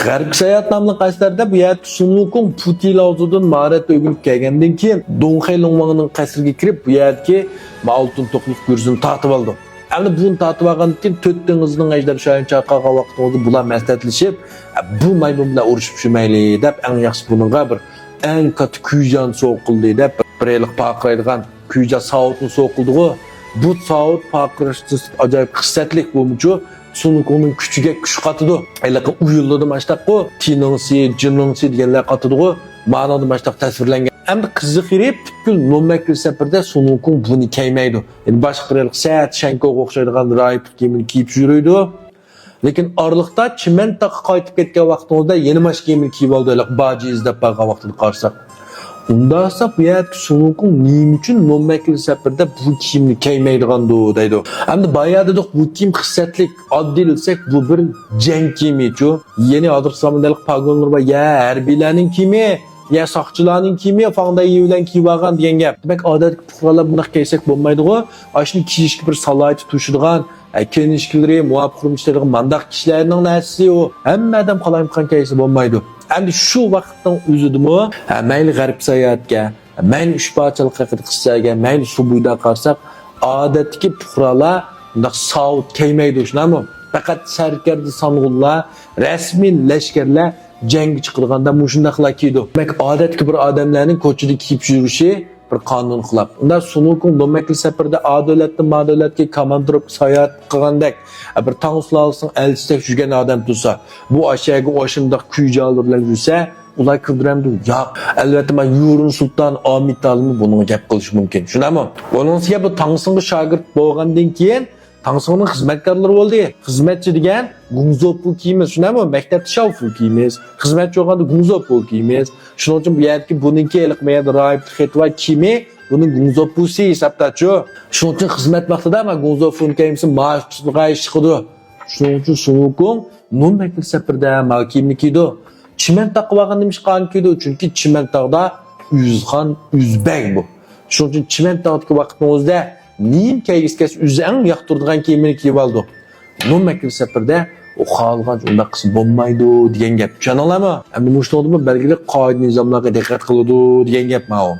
G'arbga sayohat nomli asarda bu yerda Sun Vukong Puti Laozudan mahorat o'rganib kelgandan keyin Dong Hai Longwangning qasriga kirib, bu yerdagi oltin to'qlik gurzini tortib oldi. Endi buni tortib olgandan keyin to'rt dengizning ajdar shoyin chaqirgan vaqtida bular maslahatlashib, bu maymun bilan urushib shumayli deb eng yaxshi buningga bir eng katta kuyjon so'qildi deb bir yillik paqiraydigan kuyjon sautni so'qildi-ku. Bu saut paqirishsiz ajoyib qissatlik bo'lmuchu. Sun Wukongning kuchiga kuch qatidi. Aylaqa uyuldi mashtaqo, Tinongsi, Jinongsi deganlar qatidi-ku. Ma'noda mashtaq tasvirlangan. Endi qiziqiri butkul Nomakil safarda Sun Wukong buni kiymaydi. Endi boshqa qirliq saat Shankoga o'xshaydigan rayib kiyimini kiyib yuraydi. Lekin orliqda Chimentaqqa qaytib ketgan vaqtimizda yeni mash kiyimini kiyib oldi. Baji izlab qolgan vaqtida qarsak. Unda esa bu yerda Sun Wukong nima uchun Nomakil safarda bu kiyimni kiymaydigandi deydi. Endi bayada bu kiyim xissatlik oddiy desek bu bir jang kiyimi-chu. Yeni hozir zamondagi pagonlar va ya harbiylarning kiyimi ya soqchilarning kiyimi faqday bilan kiyib olgan degan gap. Demak, odatda fuqarolar bunday kiysak bo'lmaydi-ku. Ashuni kiyishga bir salohiyat tushadigan, kenishkilari, muvofiq qilishadigan mandaq kishilarning narsasi u. Hamma odam qalayimqan kiysa bo'lmaydi. Endi shu vaqtning o'zidimi, mayli g'arb sayohatga, mayli ushbachalik haqida qissaga, mayli shu buyda qarsak, odatdagi fuqarolar bunday saut kiymaydi, shunami? Faqat sarkarda sanğullar, rasmiy lashkarlar jangga chiqilganda mushundaqlar kiydi. Demak, odatdagi bir odamlarning ko'chada kiyib yurishi bir qonun xilop. Unda Sun Wukong Nomakil safarda adolatdan madolatga komandirib sayohat qilgandek bir tanguslalsın elçistek yurgan odam tursa, bu aşağıya oşundaq kuyjonlar bilan yursa, ular kirdiramdi. Yo'q, albatta men Yurun Sulton Amid Talimni bunga gap qilish mumkin. Shunami? Buningga bu Tangsinga shogird bo'lgandan keyin Tangsinning xizmatkorlari bo'ldi. Xizmatchi degan gungzopu kiyimiz, shunami? Maktabda shavfu kiyimiz, xizmatchi bo'lganda gungzopu kiyimiz. Shuning uchun bu yerga buningki eliqmaydi rayib xetva kiyimi, buning gungzopusi hisobda-chu. Shuning uchun xizmat vaqtida men gungzopun kiyimsin maaşga chiqdi. Shuning uchun Sun Wukong Nomakil safarda kiyimni kiydi. Chimentaqqa borgan nimishqan kiydi, chunki Chimentaqda Uzxon Uzbek bu. Shuning uchun Chimentaqdagi vaqtimizda niyim kiygiskas uzang yoqtirdigan kiyimini kiyib oldi. Nomakil safarda o xalqan unda qilsa bo'lmaydi degan gap. Tushuninglarmi? Endi mushtoqdimi belgili qoida nizomlarga diqqat qiladi degan gap ma'lum.